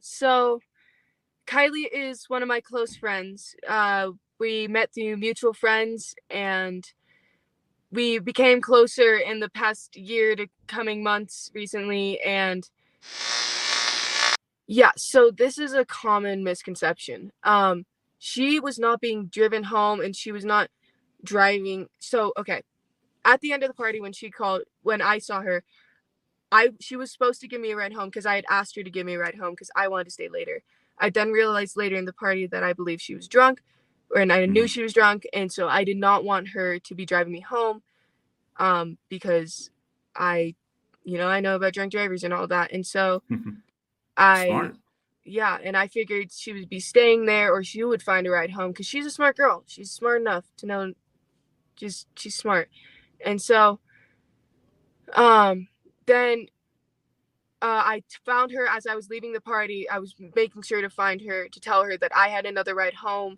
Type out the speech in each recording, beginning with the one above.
So Kiely is one of my close friends. We met through mutual friends, and we became closer in the past year to coming months recently. And yeah, so this is a common misconception. She was not being driven home, and she was not driving. So okay, at the end of the party, when I saw her, she was supposed to give me a ride home because I had asked her to give me a ride home because I wanted to stay later. I then realized later in the party that I believe she was drunk, and I knew she was drunk, and so I did not want her to be driving me home, because I, I know about drunk drivers and all that, and so I, Smart. yeah, and I figured she would be staying there, or she would find a ride home because she's a smart girl. She's smart enough to know, she's smart, and so, then I found her as I was leaving the party. I was making sure to find her to tell her that I had another ride home,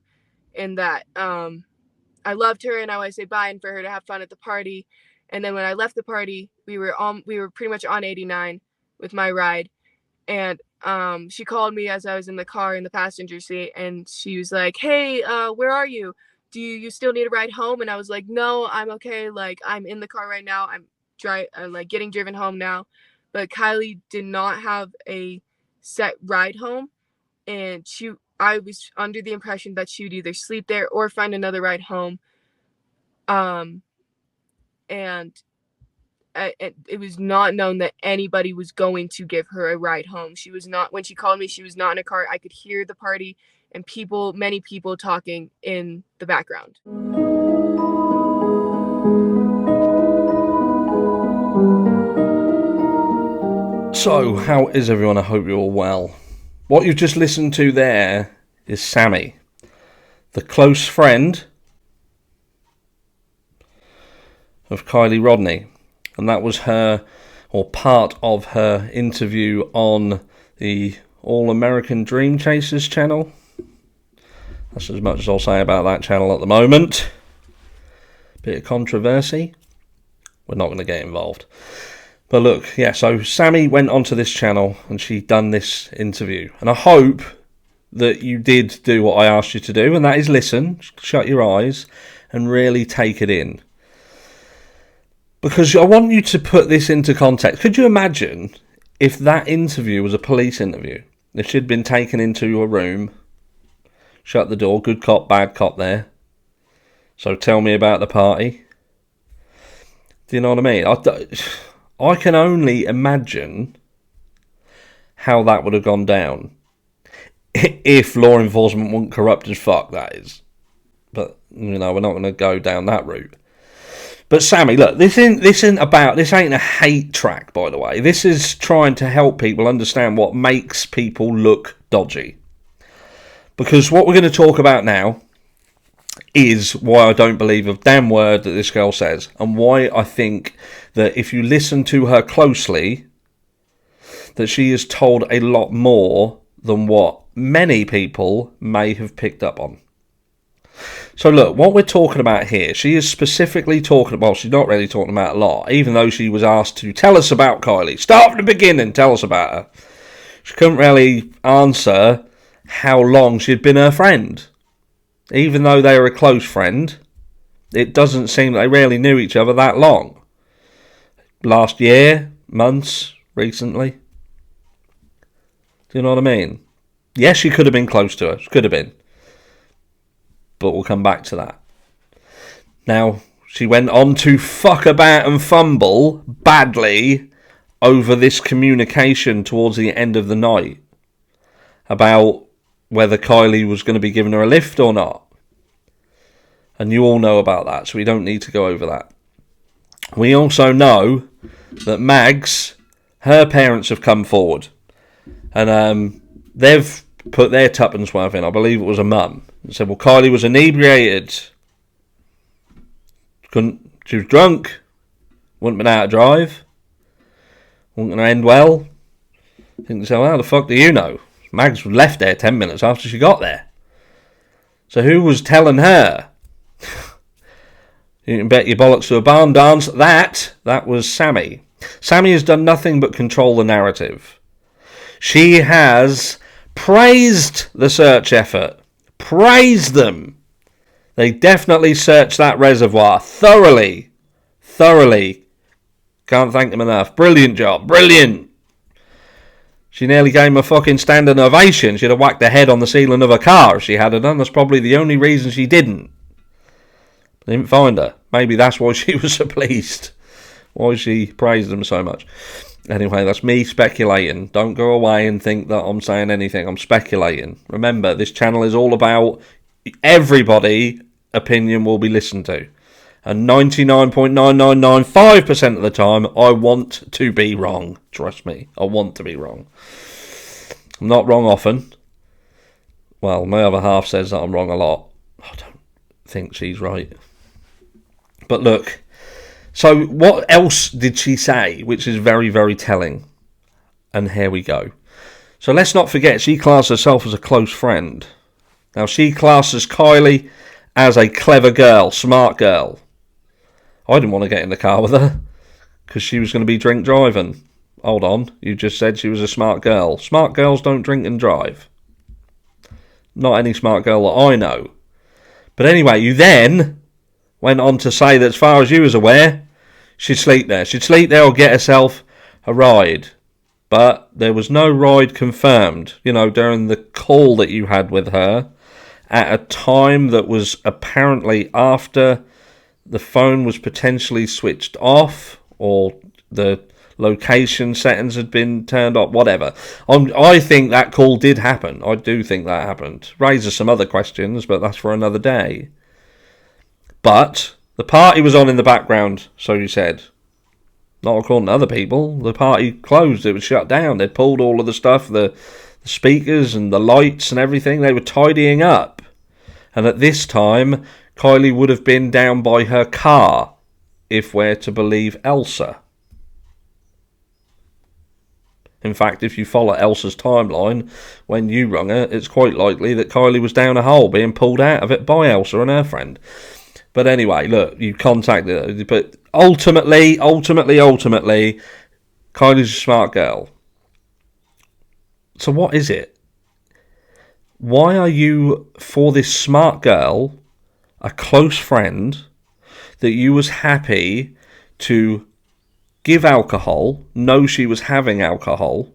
and that I loved her and I wanted to say bye and for her to have fun at the party. And then when I left the party, we were pretty much on 89 with my ride, and she called me as I was in the car in the passenger seat, and she was like, "Hey, where are you? Do you still need a ride home?" And I was like, "No, I'm okay. Like, I'm in the car right now. I'm like getting driven home now." But Kiely did not have a set ride home, and I was under the impression that she would either sleep there or find another ride home. Um, and it was not known that anybody was going to give her a ride home. She was not, when she called me, she was not in a car. I could hear the party and many people talking in the background. So, how is everyone? I hope you're all well. What you've just listened to there is Sammy, the close friend of Kiely Rodni. And that was her, or part of her interview on the All American Dream Chasers channel. That's as much as I'll say about that channel at the moment. Bit of controversy. We're not going to get involved. But look, yeah, so Sammy went onto this channel and she done this interview. And I hope that you did do what I asked you to do, and that is listen, shut your eyes, and really take it in. Because I want you to put this into context. Could you imagine if that interview was a police interview? If she'd been taken into a room, shut the door, good cop, bad cop there. So tell me about the party. Do you know what I mean? I can only imagine how that would have gone down if law enforcement weren't corrupt as fuck, that is. But, we're not going to go down that route. But Sammy, look, this ain't a hate track, by the way. This is trying to help people understand what makes people look dodgy. Because what we're going to talk about now is why I don't believe a damn word that this girl says, and why I think that if you listen to her closely, that she is told a lot more than what many people may have picked up on. So look, what we're talking about here, she is specifically talking about, well, she's not really talking about a lot, even though she was asked to tell us about Kiely. Start from the beginning, tell us about her. She couldn't really answer how long she'd been her friend. Even though they were a close friend, it doesn't seem that they really knew each other that long. Last year, months, recently. Do you know what I mean? Yes, she could have been close to her. She could have been. But we'll come back to that. Now, she went on to fuck about and fumble badly over this communication towards the end of the night about whether Kiely was going to be giving her a lift or not. And you all know about that, so we don't need to go over that. We also know that Mags, her parents have come forward. And they've put their tuppence worth in. I believe it was a mum. And said, well, Kiely was inebriated. She was drunk. Wouldn't been out to drive. Wasn't going to end well. I think so. How the fuck do you know? Mags left there 10 minutes after she got there. So who was telling her? You can bet your bollocks to a barn dance. That was Sammy. Sammy has done nothing but control the narrative. She has praised the search effort. Praised them. They definitely searched that reservoir thoroughly. Thoroughly. Can't thank them enough. Brilliant job. Brilliant. She nearly gave him a fucking standing ovation. She'd have whacked her head on the ceiling of a car if she had done. That's probably the only reason she didn't. They didn't find her. Maybe that's why she was so pleased. Why she praised them so much. Anyway, that's me speculating. Don't go away and think that I'm saying anything. I'm speculating. Remember, this channel is all about everybody. Opinion will be listened to. And 99.9995% of the time, I want to be wrong. Trust me, I want to be wrong. I'm not wrong often. Well, my other half says that I'm wrong a lot. I don't think she's right. But look, so what else did she say, which is very, very telling? And here we go. So let's not forget, she classed herself as a close friend. Now, she classes Kiely as a clever girl, smart girl. I didn't want to get in the car with her because she was going to be drink driving. Hold on, you just said she was a smart girl. Smart girls don't drink and drive. Not any smart girl that I know. But anyway, you then went on to say that as far as you was aware, she'd sleep there. She'd sleep there or get herself a ride. But there was no ride confirmed, during the call that you had with her at a time that was apparently after the phone was potentially switched off or the location settings had been turned off, whatever. I think that call did happen. I do think that happened. Raises some other questions, but that's for another day. But the party was on in the background, so you said. Not according to other people. The party closed. It was shut down. They'd pulled all of the stuff, the speakers and the lights and everything. They were tidying up. And at this time, Kiely would have been down by her car, if we're to believe Elsa. In fact, if you follow Elsa's timeline, when you rung her, it's quite likely that Kiely was down a hole being pulled out of it by Elsa and her friend. But anyway, look, you contacted her. But ultimately, Kiely's a smart girl. So what is it? Why are you, for this smart girl, a close friend, that you was happy to give alcohol, know she was having alcohol,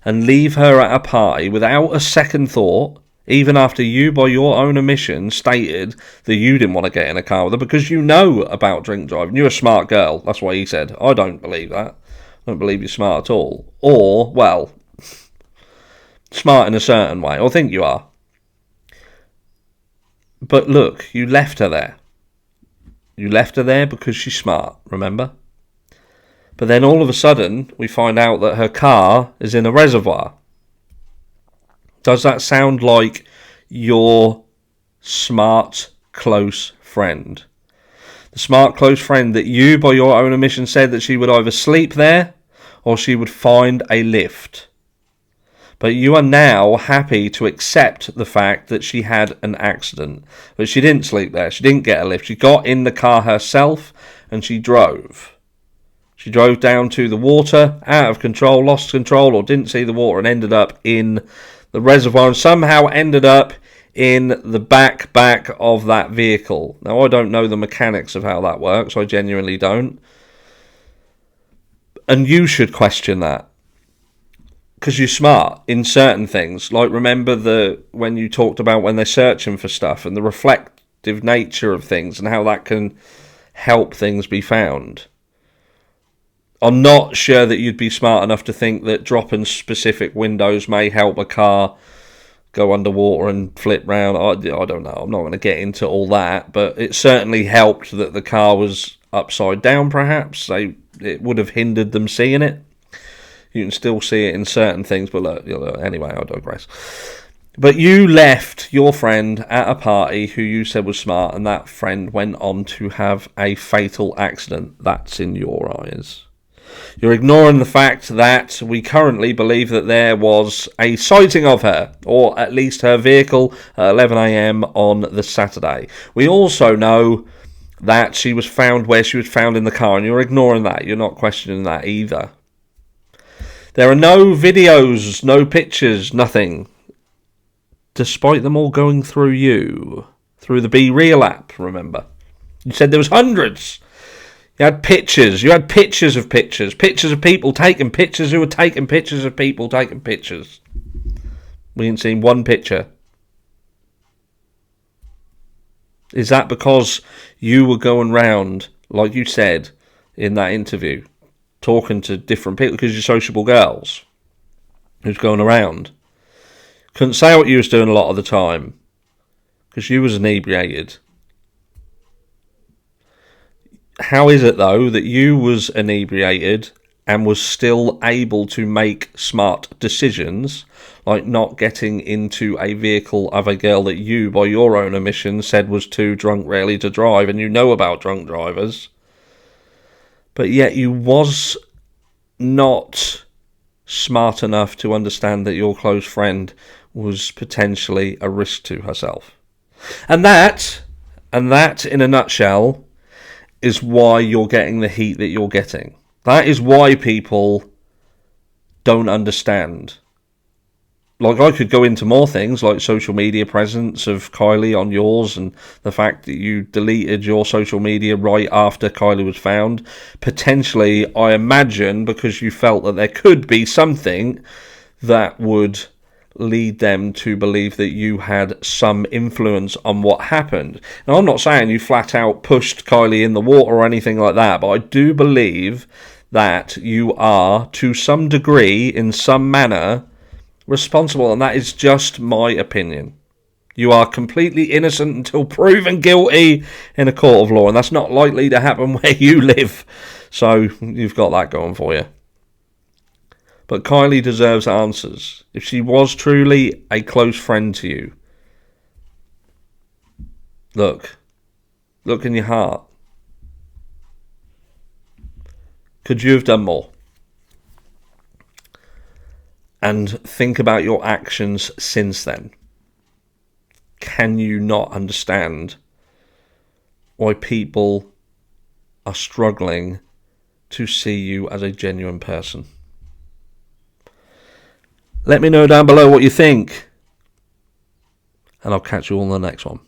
and leave her at a party without a second thought, even after you, by your own admission, stated that you didn't want to get in a car with her because you know about drink driving. You're a smart girl. That's what he said. I don't believe that. I don't believe you're smart at all. Or, well, smart in a certain way. I think you are. But look, you left her there. You left her there because she's smart, remember? But then all of a sudden, we find out that her car is in a reservoir. Does that sound like your smart, close friend? The smart, close friend that you, by your own admission, said that she would either sleep there or she would find a lift. But you are now happy to accept the fact that she had an accident. But she didn't sleep there. She didn't get a lift. She got in the car herself and she drove. She drove down to the water, out of control, lost control, or didn't see the water and ended up in the reservoir and somehow ended up in the back of that vehicle. Now, I don't know the mechanics of how that works. I genuinely don't. And you should question that. Because you're smart in certain things. Like, remember when you talked about when they're searching for stuff and the reflective nature of things and how that can help things be found. I'm not sure that you'd be smart enough to think that dropping specific windows may help a car go underwater and flip round. I don't know. I'm not going to get into all that. But it certainly helped that the car was upside down, perhaps. It would have hindered them seeing it. You can still see it in certain things, but look, anyway, I digress. But you left your friend at a party who you said was smart, and that friend went on to have a fatal accident. That's in your eyes. You're ignoring the fact that we currently believe that there was a sighting of her, or at least her vehicle, at 11 a.m. on the Saturday. We also know that she was found where she was found in the car, and you're ignoring that. You're not questioning that either. There are no videos, no pictures, nothing. Despite them all going through you. Through the Be Real app, remember? You said there was hundreds. You had pictures. You had pictures of pictures. Pictures of people taking pictures who were taking pictures of people taking pictures. We ain't seen one picture. Is that because you were going round, like you said in that interview, talking to different people because you're sociable girls who's going around? Couldn't say what you was doing a lot of the time because you was inebriated. How is it, though, that you was inebriated and was still able to make smart decisions, like not getting into a vehicle of a girl that you, by your own admission, said was too drunk really to drive, and you know about drunk drivers, but yet you was not smart enough to understand that your close friend was potentially a risk to herself. And that, in a nutshell, is why you're getting the heat that you're getting. That is why people don't understand. Like, I could go into more things, like social media presence of Kiely on yours, and the fact that you deleted your social media right after Kiely was found. Potentially, I imagine, because you felt that there could be something that would lead them to believe that you had some influence on what happened. Now, I'm not saying you flat out pushed Kiely in the water or anything like that, but I do believe that you are, to some degree, in some manner, responsible, and that is just my opinion. You are completely innocent until proven guilty in a court of law, and that's not likely to happen where you live. So you've got that going for you. But Kiely deserves answers. If she was truly a close friend to you, look in your heart. Could you have done more? And think about your actions since then. Can you not understand why people are struggling to see you as a genuine person? Let me know down below what you think, and I'll catch you all in the next one.